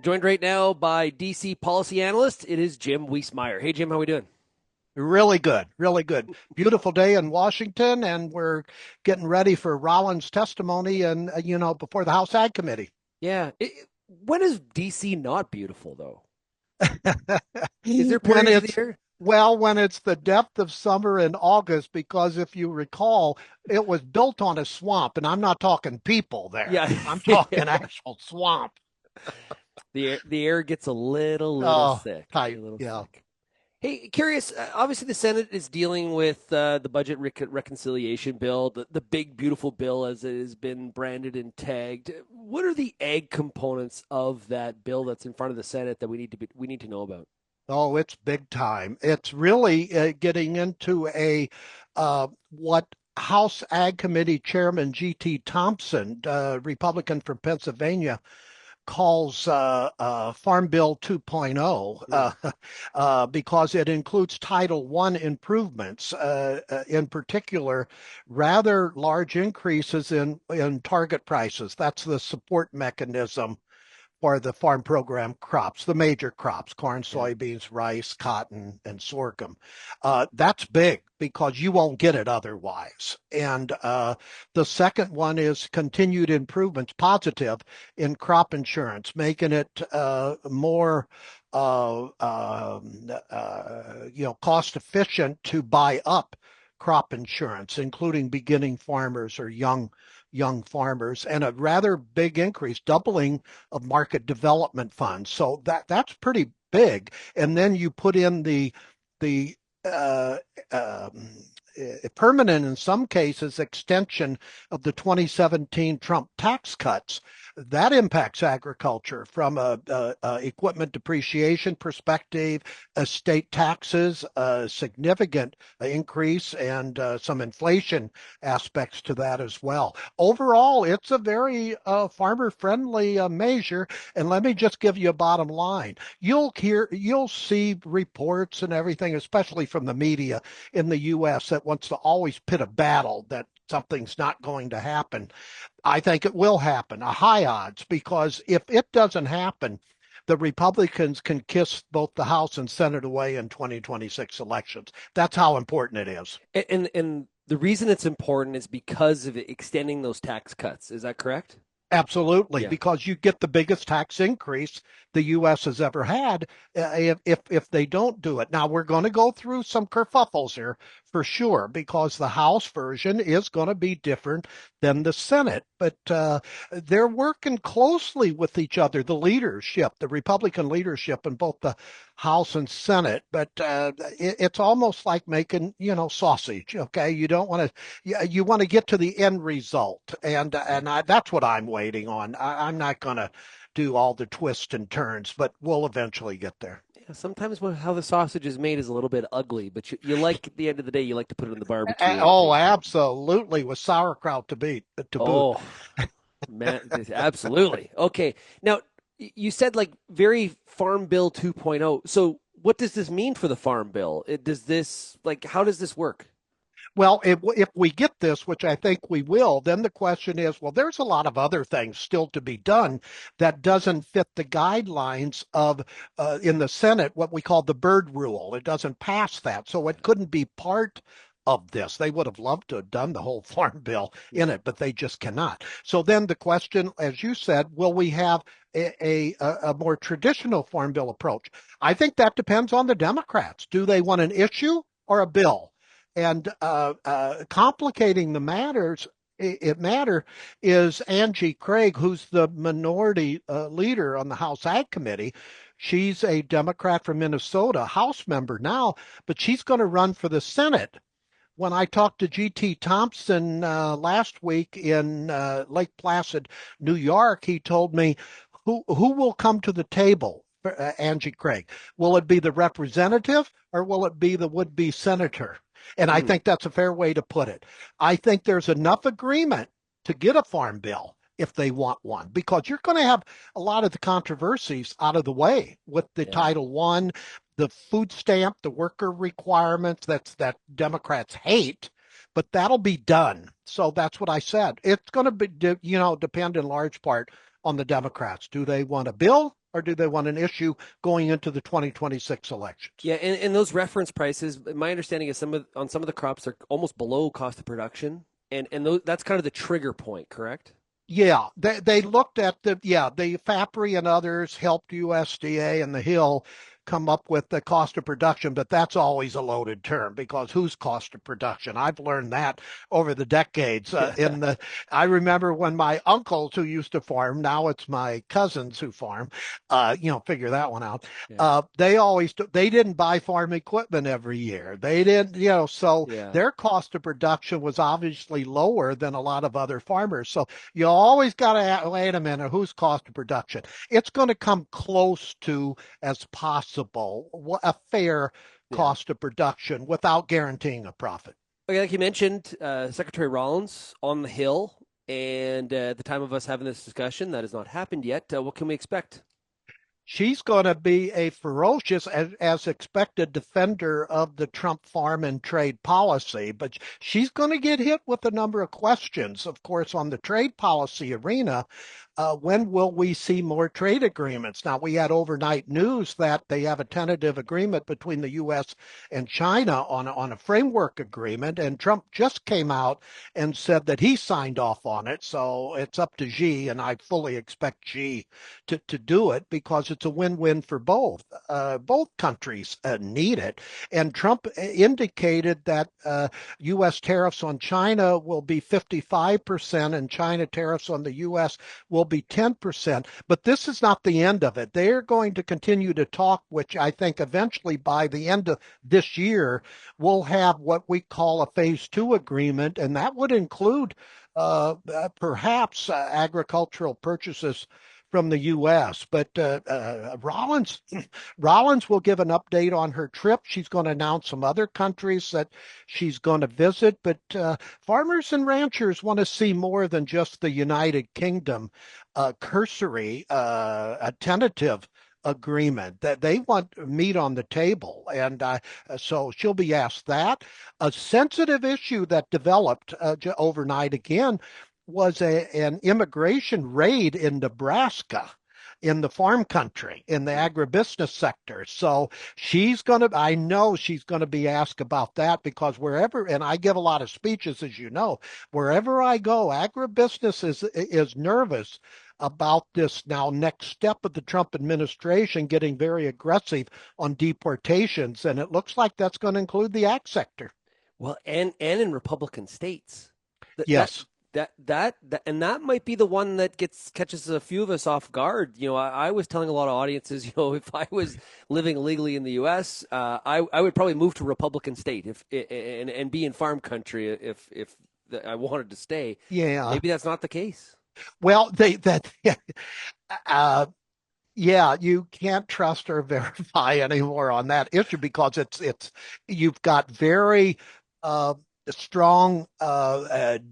Joined right now by DC policy analyst. It is Jim Wiesemeyer. Hey, Jim, how we doing? Really good, really good. Beautiful day in Washington, and we're getting ready for Rollins' testimony and before the House Ag Committee. Yeah. When is DC not beautiful, though? Is there When periods of the it's year? when it's the depth of summer in August, because if you recall, it was built on a swamp, and I'm not talking people there. Yeah. I'm talking actual swamp. The air gets a little Oh, thick. A tight. little Yeah. thick. Hey, curious. Obviously, the Senate is dealing with the budget reconciliation bill, the big, beautiful bill as it has been branded and tagged. What are the ag components of that bill that's in front of the Senate that we need to know about? Oh, it's big time. It's really getting into a what House Ag Committee Chairman G.T. Thompson, Republican from Pennsylvania, calls Farm Bill 2.0 Mm. because it includes Title I improvements, in particular, rather large increases in target prices. That's the support mechanism for the farm program crops, the major crops, corn, Yeah. soybeans, rice, cotton, and sorghum. That's big because you won't get it otherwise. And the second one is continued improvements, positive, in crop insurance, making it more cost efficient to buy up crop insurance, including beginning farmers or young farmers, and a rather big increase, doubling of market development funds. So that's pretty big. And then you put in the uh, um, permanent, in some cases, extension of the 2017 Trump tax cuts. That impacts agriculture from a equipment depreciation perspective, estate taxes, a significant increase, and some inflation aspects to that as well. Overall, it's a very farmer-friendly measure. And let me just give you a bottom line. You'll see reports and everything, especially from the media in the U.S., that wants to always pit a battle that something's not going to happen. I think it will happen, a high odds, because if it doesn't happen, the Republicans can kiss both the House and Senate away in 2026 elections. That's how important it is. And the reason it's important is because of extending those tax cuts. Is that correct? Absolutely, Yeah. because you get the biggest tax increase the U.S. has ever had if they don't do it. Now we're going to go through some kerfuffles here for sure, because the House version is going to be different than the Senate, but they're working closely with each other. The leadership, the Republican leadership in both the House and Senate, but it's almost like making sausage. Okay, you don't want to you want to get to the end result, and that's what I'm waiting on. I'm not going to do all the twists and turns, but we'll eventually get there. Yeah, sometimes how the sausage is made is a little bit ugly, but you like at the end of the day, you like to put it in the barbecue and it Oh, tastes good. absolutely, with sauerkraut to boot. Oh, man, absolutely. Okay. Now, you said like very Farm Bill 2.0. So, what does this mean for the Farm Bill? Does this how does this work? Well, if we get this, which I think we will, then the question is, well, there's a lot of other things still to be done that doesn't fit the guidelines of, in the Senate, what we call the Byrd rule. It doesn't pass that. So it couldn't be part of this. They would have loved to have done the whole farm bill in Yeah. it, but they just cannot. So then the question, as you said, will we have a more traditional farm bill approach? I think that depends on the Democrats. Do they want an issue or a bill? And complicating the matters, it matter is Angie Craig, who's the minority leader on the House Ag Committee. She's a Democrat from Minnesota, House member now, but she's going to run for the Senate. When I talked to G.T. Thompson last week in Lake Placid, New York, he told me who will come to the table for Angie Craig. Will it be the representative or will it be the would-be senator? And I Mm, think that's a fair way to put it. I think there's enough agreement to get a farm bill if they want one, because you're going to have a lot of the controversies out of the way with the yeah. Title One, the food stamp, the worker requirements that Democrats hate, but that'll be done. So that's what I said. It's going to be, depend in large part on the Democrats. Do they want a bill or do they want an issue going into the 2026 elections? Yeah, and those reference prices, my understanding is on some of the crops are almost below cost of production, and that's kind of the trigger point, correct? Yeah, they looked at the FAPRI and others helped USDA and the Hill come up with the cost of production, but that's always a loaded term because whose cost of production? I've learned that over the decades. I remember when my uncles who used to farm, now it's my cousins who farm, figure that one out. Yeah, They didn't buy farm equipment every year. They didn't, so yeah, their cost of production was obviously lower than a lot of other farmers. So you always got to wait a minute, whose cost of production? It's going to come close to as possible a fair yeah. cost of production without guaranteeing a profit. Okay, like you mentioned, Secretary Rollins on the Hill, and at the time of us having this discussion, that has not happened yet. What can we expect? She's going to be a ferocious, as expected, defender of the Trump farm and trade policy, but she's going to get hit with a number of questions, of course, on the trade policy arena. When will we see more trade agreements? Now, we had overnight news that they have a tentative agreement between the U.S. and China on a framework agreement, and Trump just came out and said that he signed off on it. So it's up to Xi, and I fully expect Xi to do it because it's a win-win for both. Both countries need it. And Trump indicated that U.S. tariffs on China will be 55% and China tariffs on the U.S. will be 10%. But this is not the end of it. They're going to continue to talk, which I think eventually by the end of this year, we'll have what we call a phase two agreement. And that would include perhaps agricultural purchases from the U.S. But Rollins will give an update on her trip. She's going to announce some other countries that she's going to visit. But farmers and ranchers want to see more than just the United Kingdom cursory, a tentative agreement that they want meat on the table. And so she'll be asked that. A sensitive issue that developed overnight again was an immigration raid in Nebraska in the farm country, in the agribusiness sector. So I know she's going to be asked about that because wherever, and I give a lot of speeches, as you know, wherever I go, agribusiness is nervous about this now next step of the Trump administration getting very aggressive on deportations. And it looks like that's going to include the ag sector. Well, and in Republican states, that that Yes. and that might be the one that catches a few of us off guard. I was telling a lot of audiences, if I was living illegally in the U.S., I would probably move to Republican state and be in farm country if I wanted to stay. Yeah. Maybe that's not the case. Well, uh, yeah, you can't trust or verify anymore on that issue because you've got very uh, strong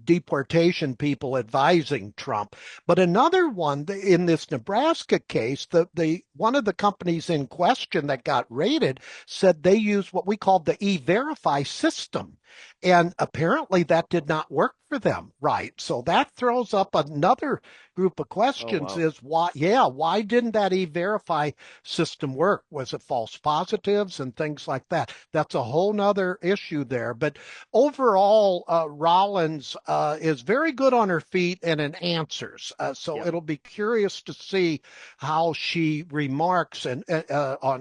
deportation people advising Trump. But another one in this Nebraska case, the one of the companies in question that got raided said they used what we called the E-Verify system. And apparently that did not work for them, right? So that throws up another group of Oh questions wow. is why didn't that E-Verify system work? Was it false positives and things like that? That's a whole nother issue there. But overall, Rollins is very good on her feet and in answers. So Yeah. it'll be curious to see how she remarks on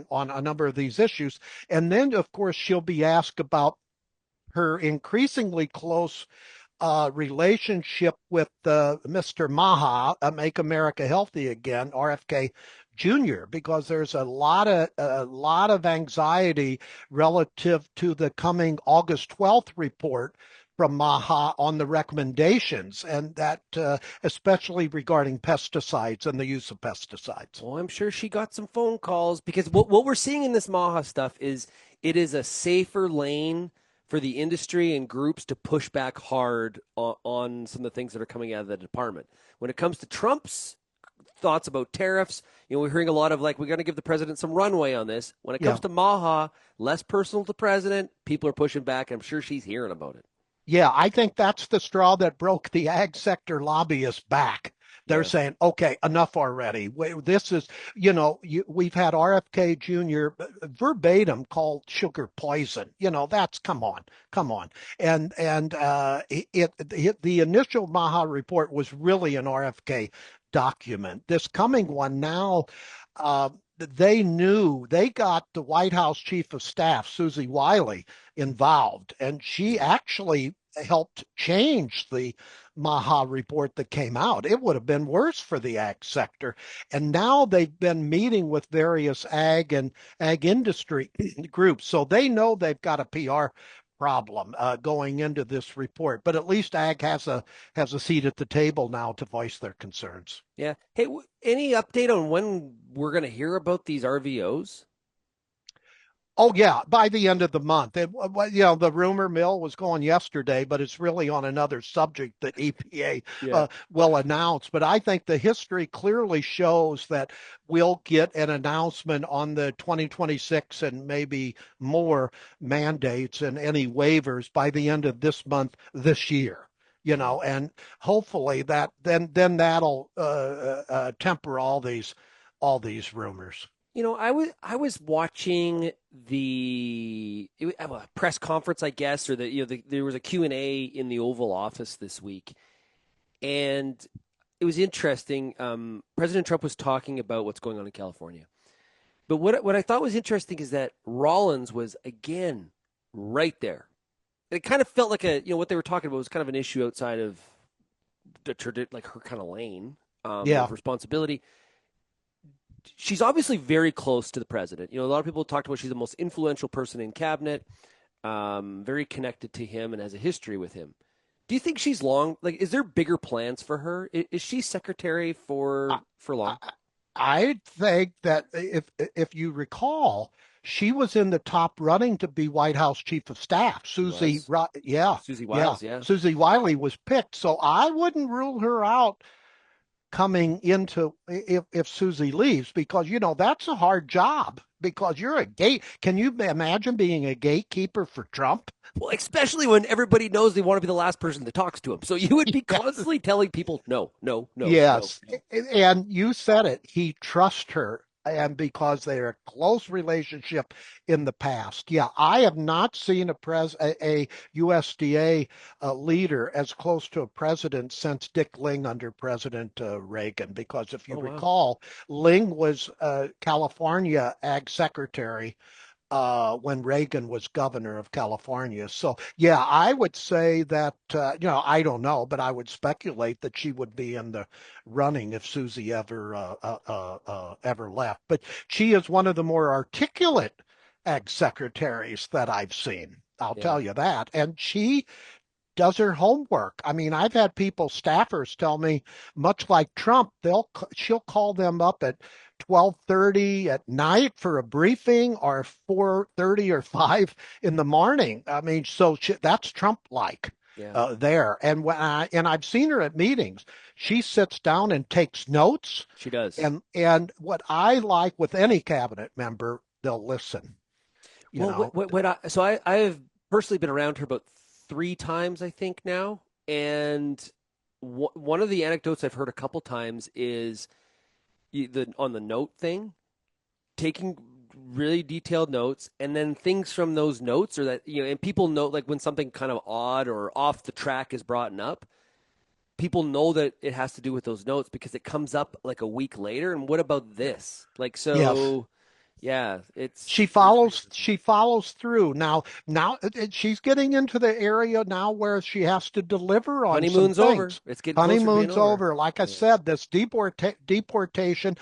a number of these issues. And then, of course, she'll be asked about her increasingly close relationship with Mr. Maha, Make America Healthy Again, RFK Jr., because there's a lot of anxiety relative to the coming August 12th report from Maha on the recommendations, and that especially regarding pesticides and the use of pesticides. Well, I'm sure she got some phone calls because what we're seeing in this Maha stuff is it is a safer lane for the industry and groups to push back hard on some of the things that are coming out of the department. When it comes to Trump's thoughts about tariffs, we're hearing a lot of like, we're going to give the president some runway on this. When it Yeah. comes to Maha, less personal to the president, people are pushing back. I'm sure she's hearing about it. Yeah, I think that's the straw that broke the ag sector lobbyists back They're Yeah. saying, okay, enough already. This is, we've had RFK Jr. verbatim called sugar poison. That's come on, come on. The initial Maha report was really an RFK document. This coming one now, they knew they got the White House Chief of Staff, Susie Wiley, involved, and she actually helped change the Maha report that came out. It would have been worse for the ag sector. And now they've been meeting with various ag and ag industry groups. So they know they've got a PR problem going into this report. But at least ag has a seat at the table now to voice their concerns. Yeah. Hey, any update on when we're going to hear about these RVOs? Oh yeah, by the end of the month. The rumor mill was going yesterday, but it's really on another subject that EPA Yeah. will announce. But I think the history clearly shows that we'll get an announcement on the 2026 and maybe more mandates and any waivers by the end of this month this year. Okay. And hopefully that then that'll temper all these rumors. I was watching a press conference, I guess, or there was a Q&A in the Oval Office this week, and it was interesting. President Trump was talking about what's going on in California, but what I thought was interesting is that Rollins was again right there. It kind of felt like what they were talking about was kind of an issue outside of like her kind of lane Yeah. of responsibility. She's obviously very close to the president. A lot of people talked about she's the most influential person in cabinet, very connected to him and has a history with him. Do you think she's long? Like, is there bigger plans for her? Is she secretary for long? I, I think that if you recall, she was in the top running to be White House Chief of Staff. She was. Yeah, Susie yeah. Wiles, yeah. Susie Wiley was picked, so I wouldn't rule her out coming into if Susie leaves because that's a hard job because you're a gate. Can you imagine being a gatekeeper for Trump? Well, especially when everybody knows they want to be the last person that talks to him. So you would be Yes. constantly telling people, no, no, no, no, Yes, no. and you said it. He trusts her, and because they're a close relationship in the past. Yeah, I have not seen a USDA leader as close to a president since Dick Ling under President Reagan. Because if you Oh, wow. recall, Ling was California Ag Secretary when Reagan was governor of California. So, yeah, I would say that, I don't know, but I would speculate that she would be in the running if Susie ever left. But she is one of the more articulate ag secretaries that I've seen. I'll Yeah. tell you that. And she does her homework. I mean, I've had people, staffers, tell me, much like Trump, she'll call them up at 12:30 at night for a briefing or 4:30 or 5 in the morning. I mean, so that's Trump like Yeah. there. And I've seen her at meetings. She sits down and takes notes. She does. And what I like with any cabinet member, they'll listen. You Well, know, I've personally been around her about 3 times, I think now, and one of the anecdotes I've heard a couple times is on the note thing, taking really detailed notes, and then things from those notes, or that and people know like when something kind of odd or off the track is brought up, people know that it has to do with those notes because it comes up like a week later. And what about this? Like, yes. so yeah, she it's very follows interesting. she follows through now she's getting into the area now where she has to deliver on some Honeymoon's over. things. It's getting closer to being Honeymoon's over. over, like I Yeah. said, this deportation,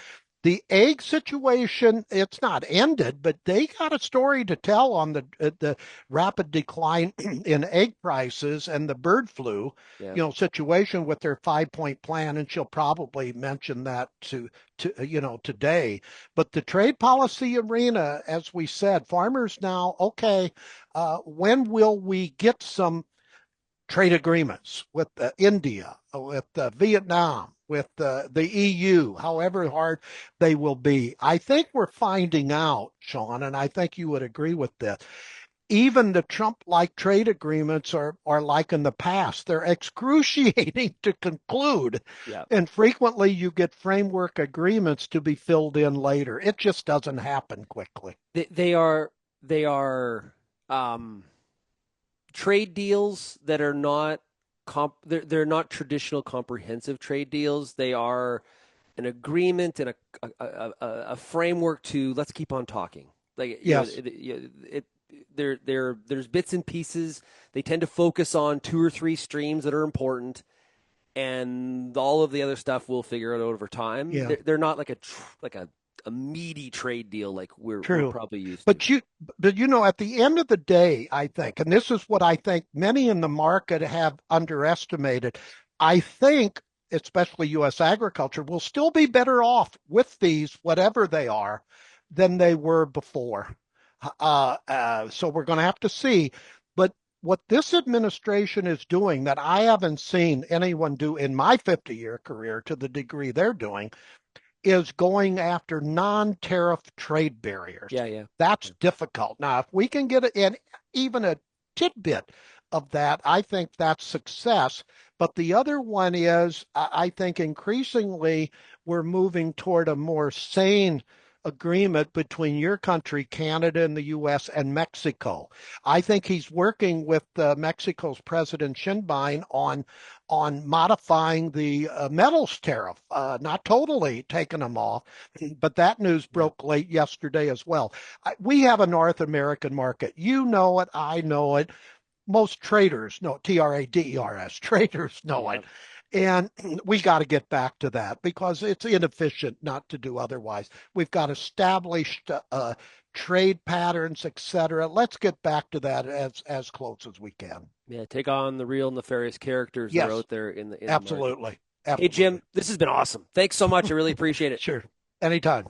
the egg situation, it's not ended, but they got a story to tell on the rapid decline in egg prices and the bird flu, Yeah. situation with their 5-point plan, and she'll probably mention that today. But the trade policy arena, as we said, farmers now, okay, when will we get some trade agreements with India, with Vietnam, with the EU, however hard they will be? I think we're finding out, Shaun, and I think you would agree with this. even the Trump-like trade agreements are like in the past. They're excruciating to conclude, Yeah. and frequently you get framework agreements to be filled in later. It just doesn't happen quickly. They are um, trade deals that are not they're not traditional comprehensive trade deals. They are an agreement and a framework to let's keep on talking. Like Yes. there's bits and pieces. They tend to focus on two or three streams that are important, and all of the other stuff we'll figure it out over time. Yeah. They're not like a meaty trade deal like we're True. probably used to. But at the end of the day, I think, and this is what I think many in the market have underestimated, I think, especially U.S. agriculture, will still be better off with these, whatever they are, than they were before. So we're going to have to see. But what this administration is doing that I haven't seen anyone do in my 50-year career to the degree they're doing is going after non-tariff trade barriers. Yeah, yeah. That's difficult. Now, if we can get in even a tidbit of that, I think that's success. But the other one is, I think increasingly we're moving toward a more sane agreement between your country, Canada, and the U.S. and Mexico. I think he's working with Mexico's President Shinbine on modifying the metals tariff, not totally taking them off, but that news Yeah. broke late yesterday as well. We have a North American market. You know it. I know it. Most traders know TRADERS. Traders know Yeah. it. And we got to get back to that because it's inefficient not to do otherwise. We've got established trade patterns, et cetera. Let's get back to that as close as we can. Yeah, take on the real nefarious characters that are Yes, out there in the market. absolutely. Hey Absolutely. Jim, this has been awesome. Thanks so much. I really appreciate it. Sure. Anytime.